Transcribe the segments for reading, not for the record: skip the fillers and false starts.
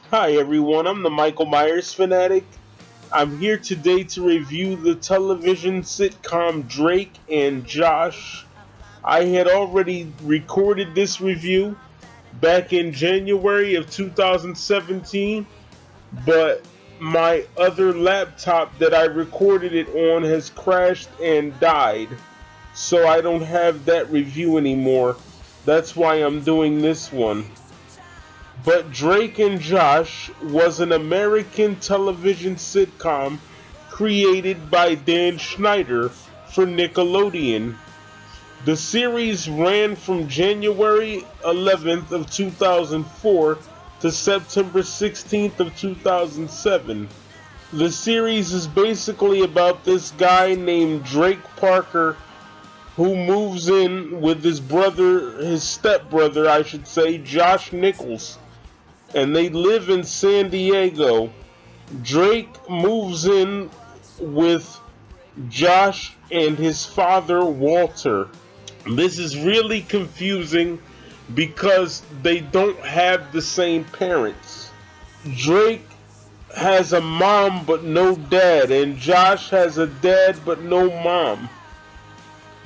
Hi everyone, I'm the Michael Myers fanatic. I'm here today to review the television sitcom Drake and Josh. I had already recorded this review back in January of 2017, but my other laptop that I recorded it on has crashed and died, so I don't have that review anymore. That's why I'm doing this one. But Drake and Josh was an American television sitcom created by Dan Schneider for Nickelodeon. The series ran from January 11th of 2004 to September 16th of 2007. The series is basically about this guy named Drake Parker who moves in with his stepbrother, I should say, Josh Nichols, and they live in San Diego. Drake moves in with Josh and his father, Walter. This is really confusing because they don't have the same parents. Drake has a mom but no dad, and Josh has a dad but no mom.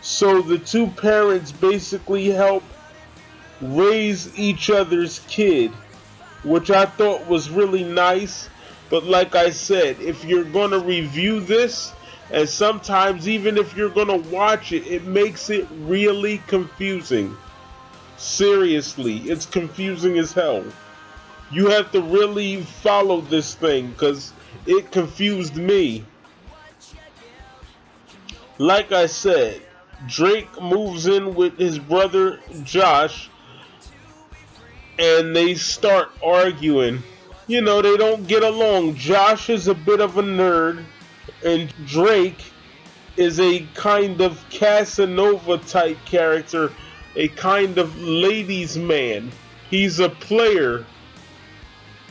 So the two parents basically help raise each other's kid, which I thought was really nice. But like I said, if you're going to review this, and sometimes even if you're going to watch it, it makes it really confusing. Seriously, it's confusing as hell. You have to really follow this thing because it confused me. Like I said, Drake moves in with his brother Josh, and they start arguing. They don't get along. Josh is a bit of a nerd, and Drake is a kind of Casanova type character, a kind of ladies' man. He's a player.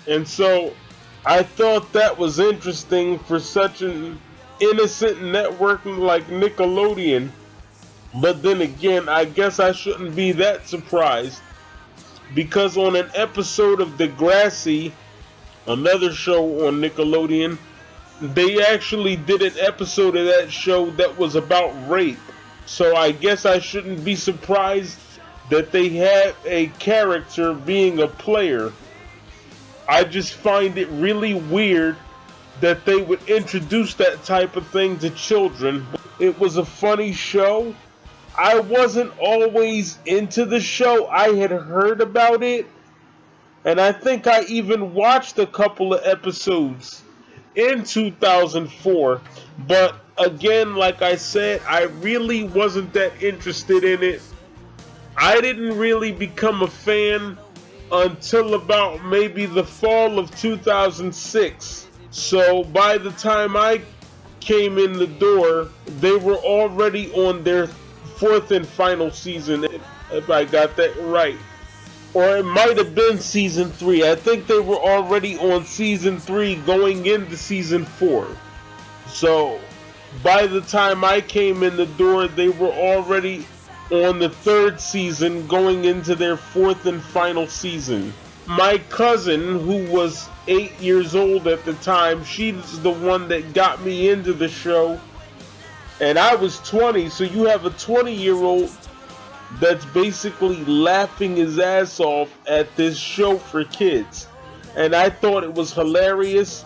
And so I thought that was interesting for such an innocent network like Nickelodeon. But then again, I guess I shouldn't be that surprised, because on an episode of Degrassi, another show on Nickelodeon, they actually did an episode of that show that was about rape. So I guess I shouldn't be surprised that they had a character being a player. I just find it really weird that they would introduce that type of thing to children. It was a funny show. I wasn't always into the show. I had heard about it, and I think I even watched a couple of episodes in 2004. But again, like I said, I really wasn't that interested in it. I didn't really become a fan until about maybe the fall of 2006. So by the time I came in the door, they were already on their fourth and final season, if I got that right. Or it might have been season 3. I think they were already on season 3 going into season 4. So by the time I came in the door, they were already on the 3rd season going into their 4th and final season. My cousin, who was 8 years old at the time, she's the one that got me into the show. And I was 20, so you have a 20-year-old that's basically laughing his ass off at this show for kids. And I thought it was hilarious.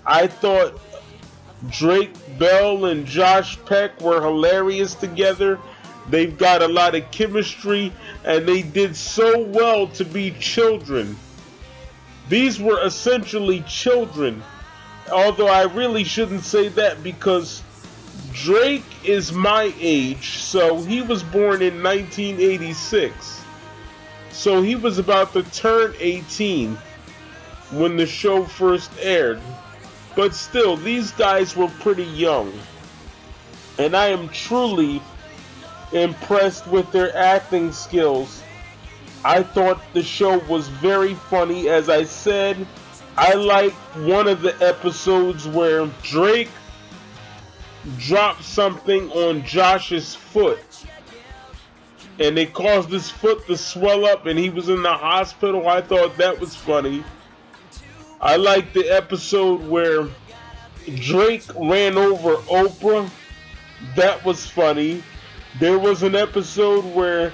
I thought Drake Bell and Josh Peck were hilarious together. They've got a lot of chemistry, and they did so well to be children. These were essentially children. Although I really shouldn't say that, because Drake is my age, so he was born in 1986. So he was about to turn 18 when the show first aired. But still, these guys were pretty young. And I am truly impressed with their acting skills. I thought the show was very funny. As I said, I liked one of the episodes where Drake dropped something on Josh's foot, and it caused his foot to swell up, and he was in the hospital. I thought that was funny. I like the episode where Drake ran over Oprah. That was funny. There was an episode where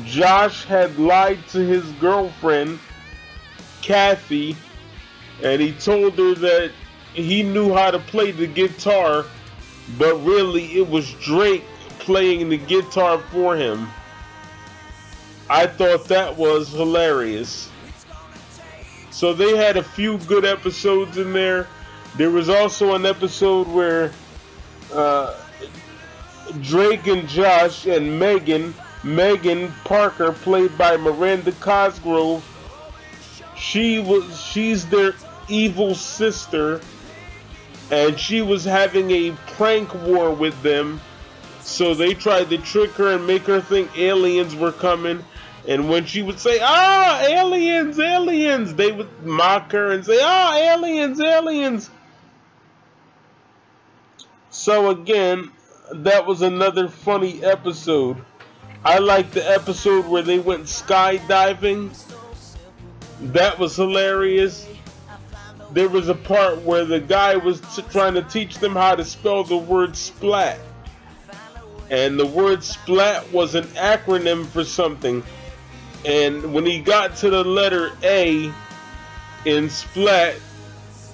Josh had lied to his girlfriend, Kathy, and he told her that he knew how to play the guitar, but really it was Drake playing the guitar for him. I thought that was hilarious. So they had a few good episodes in there. There was also an episode where Drake and Josh and Megan Parker, played by Miranda Cosgrove, she's their evil sister, and she was having a prank war with them. So they tried to trick her and make her think aliens were coming. And when she would say, aliens, aliens, they would mock her and say, aliens, aliens. So again, that was another funny episode. I liked the episode where they went skydiving. That was hilarious. There was a part where the guy was trying to teach them how to spell the word splat. And the word splat was an acronym for something. And when he got to the letter A in splat,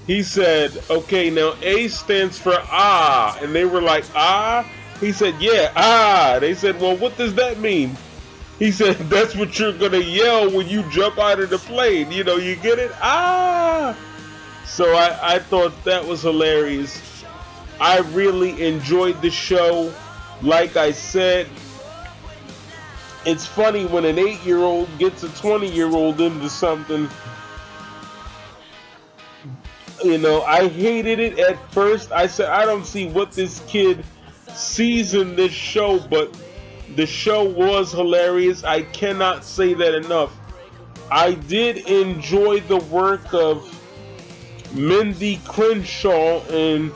he said, okay, now A stands for ah. And they were like, ah? He said, yeah, ah. They said, well, what does that mean? He said, that's what you're going to yell when you jump out of the plane. You know, you get it? Ah. So I thought that was hilarious. I really enjoyed the show. Like I said, it's funny when an 8-year-old gets a 20-year-old into something. You know, I hated it at first. I said, I don't see what this kid sees in this show, but the show was hilarious. I cannot say that enough. I did enjoy the work of Mindy Crenshaw, and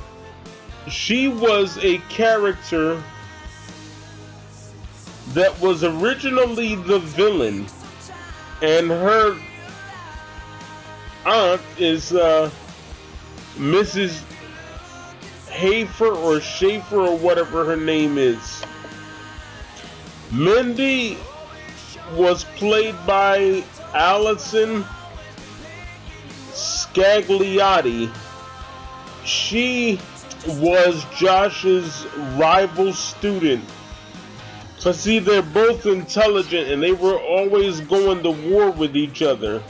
she was a character that was originally the villain, and her aunt is Mrs. Hafer or Schaefer or whatever her name is. Mindy was played by Allison Scagliotti. She was Josh's rival student. So see, they're both intelligent and they were always going to war with each other.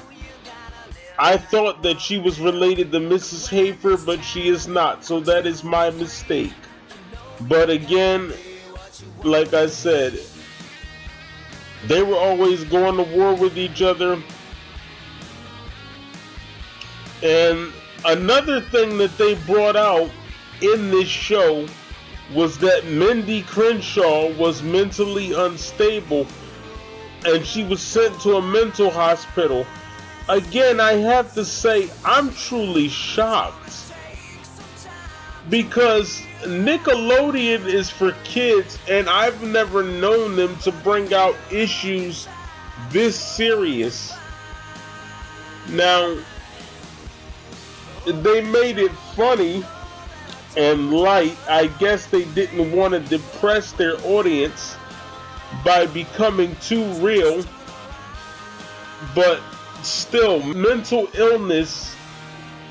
I thought that she was related to Mrs. Hafer, but she is not, so that is my mistake. But again, like I said, they were always going to war with each other. And another thing that they brought out in this show was that Mindy Crenshaw was mentally unstable and she was sent to a mental hospital. Again, I have to say, I'm truly shocked, because Nickelodeon is for kids and I've never known them to bring out issues this serious. Now, they made it funny and light. I guess they didn't want to depress their audience by becoming too real, but still, mental illness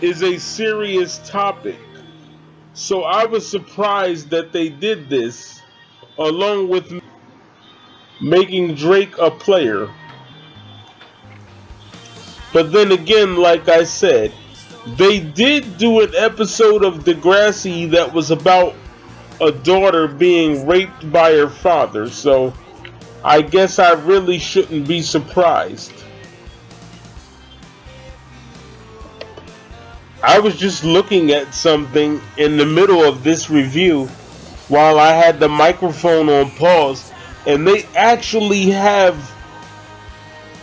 is a serious topic. So I was surprised that they did this, along with making Drake a player. But then again, like I said, they did do an episode of Degrassi that was about a daughter being raped by her father, so I guess I really shouldn't be surprised. I was just looking at something in the middle of this review while I had the microphone on pause, and they actually have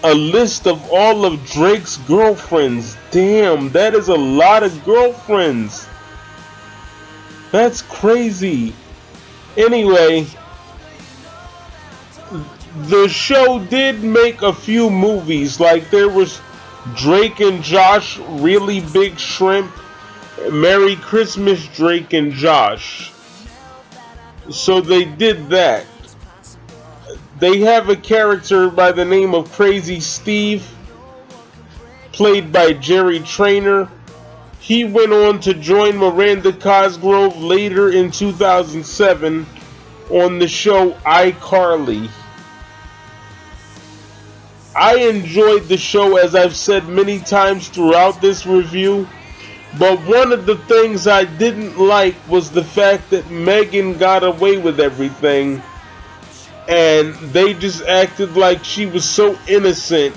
a list of all of Drake's girlfriends. Damn, that is a lot of girlfriends. That's crazy. Anyway, the show did make a few movies. Like there was Drake and Josh, Really Big Shrimp, Merry Christmas, Drake and Josh. So they did that. They have a character by the name of Crazy Steve, played by Jerry Trainer. He went on to join Miranda Cosgrove later in 2007 on the show iCarly. I enjoyed the show, as I've said many times throughout this review, but one of the things I didn't like was the fact that Megan got away with everything, and they just acted like she was so innocent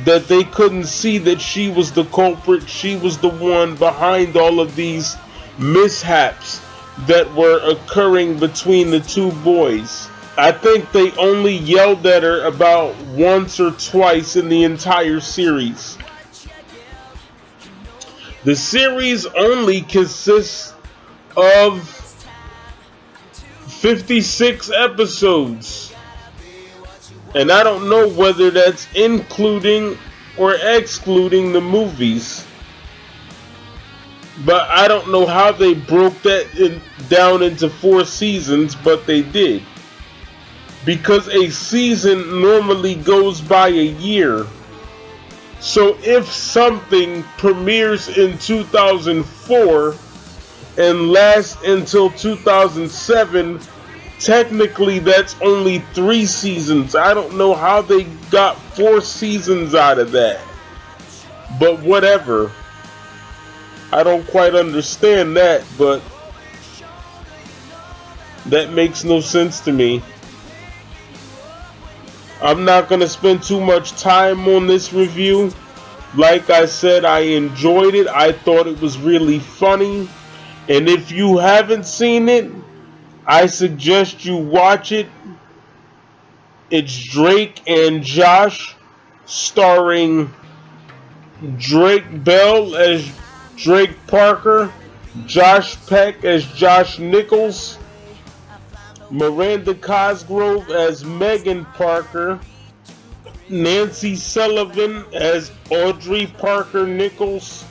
that they couldn't see that she was the culprit. She was the one behind all of these mishaps that were occurring between the two boys. I think they only yelled at her about once or twice in the entire series. The series only consists of 56 episodes. And I don't know whether that's including or excluding the movies. But I don't know how they broke that down into 4 seasons, but they did. Because a season normally goes by a year. So if something premieres in 2004 and lasts until 2007, technically that's only 3 seasons. I don't know how they got 4 seasons out of that. But whatever. I don't quite understand that, but that makes no sense to me. I'm not going to spend too much time on this review. Like I said, I enjoyed it. I thought it was really funny. And if you haven't seen it, I suggest you watch it. It's Drake and Josh, starring Drake Bell as Drake Parker, Josh Peck as Josh Nichols, Miranda Cosgrove as Megan Parker, Nancy Sullivan as Audrey Parker Nichols,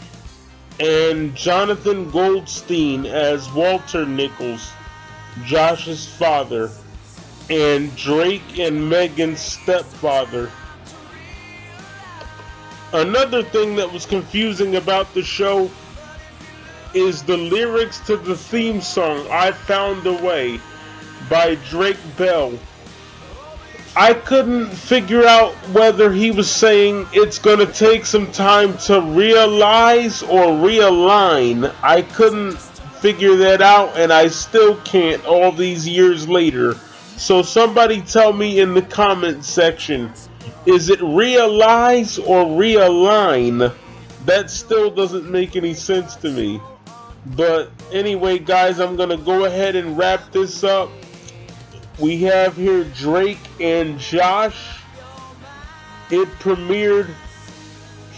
and Jonathan Goldstein as Walter Nichols, Josh's father, and Drake and Megan's stepfather. Another thing that was confusing about the show is the lyrics to the theme song, I Found a Way, by Drake Bell. I couldn't figure out whether he was saying it's gonna take some time to realize or realign. I couldn't figure that out, and I still can't all these years later. So somebody tell me in the comment section, is it realize or realign? That still doesn't make any sense to me. But anyway, guys, I'm gonna go ahead and wrap this up. We have here Drake and Josh. It premiered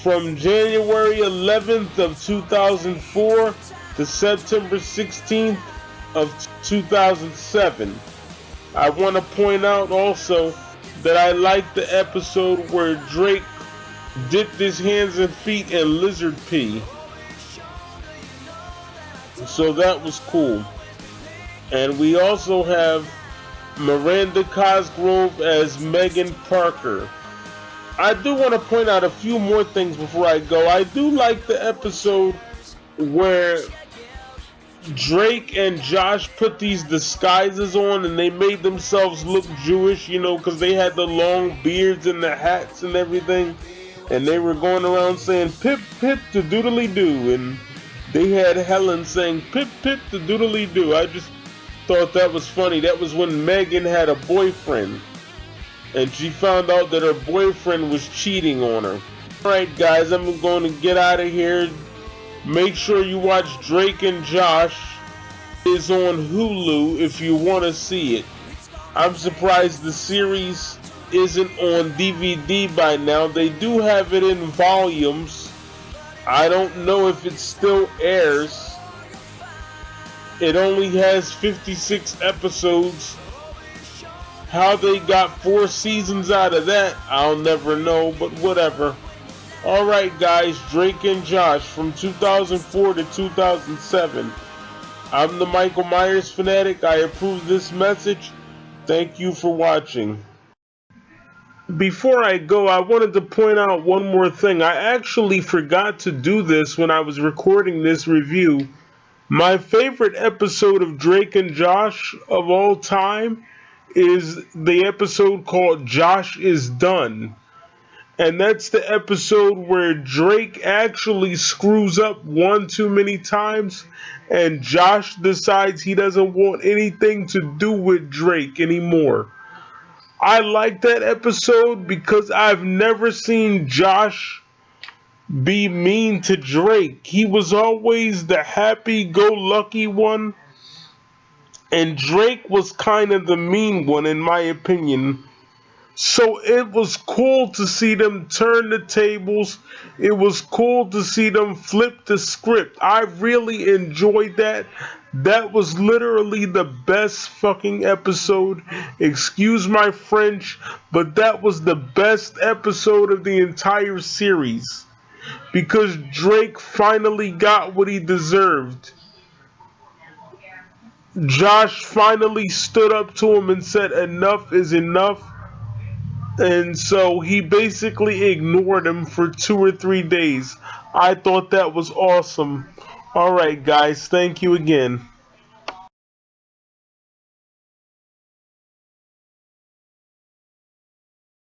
from January 11th of 2004 to September 16th of 2007. I want to point out also that I liked the episode where Drake dipped his hands and feet in lizard pee. So that was cool. And we also have Miranda Cosgrove as Megan Parker. I do want to point out a few more things before I go. I do like the episode where Drake and Josh put these disguises on and they made themselves look Jewish, you know, because they had the long beards and the hats and everything. And they were going around saying, pip, pip, to doodly doo. And they had Helen saying, pip, pip, to doodly doo. I just thought that was funny. That was when Megan had a boyfriend and she found out that her boyfriend was cheating on her. Alright guys, I'm going to get out of here. Make sure you watch Drake and Josh. It's on Hulu if you want to see it. I'm surprised the series isn't on DVD by now. They do have it in volumes. I don't know if it still airs. It only has 56 episodes. How they got 4 seasons out of that, I'll never know, but whatever. Alright guys, Drake and Josh from 2004 to 2007. I'm the Michael Myers fanatic. I approve this message. Thank you for watching. Before I go, I wanted to point out one more thing. I actually forgot to do this when I was recording this review. My favorite episode of Drake and Josh of all time is the episode called Josh is Done. And that's the episode where Drake actually screws up one too many times and Josh decides he doesn't want anything to do with Drake anymore. I like that episode because I've never seen Josh be mean to Drake. He was always the happy-go-lucky one, and Drake was kind of the mean one in my opinion. So it was cool to see them turn the tables. It was cool to see them flip the script. I really enjoyed that. That was literally the best fucking episode. Excuse my French, but that was the best episode of the entire series. Because Drake finally got what he deserved. Josh finally stood up to him and said enough is enough. And so he basically ignored him for 2 or 3 days. I thought that was awesome. Alright guys, thank you again.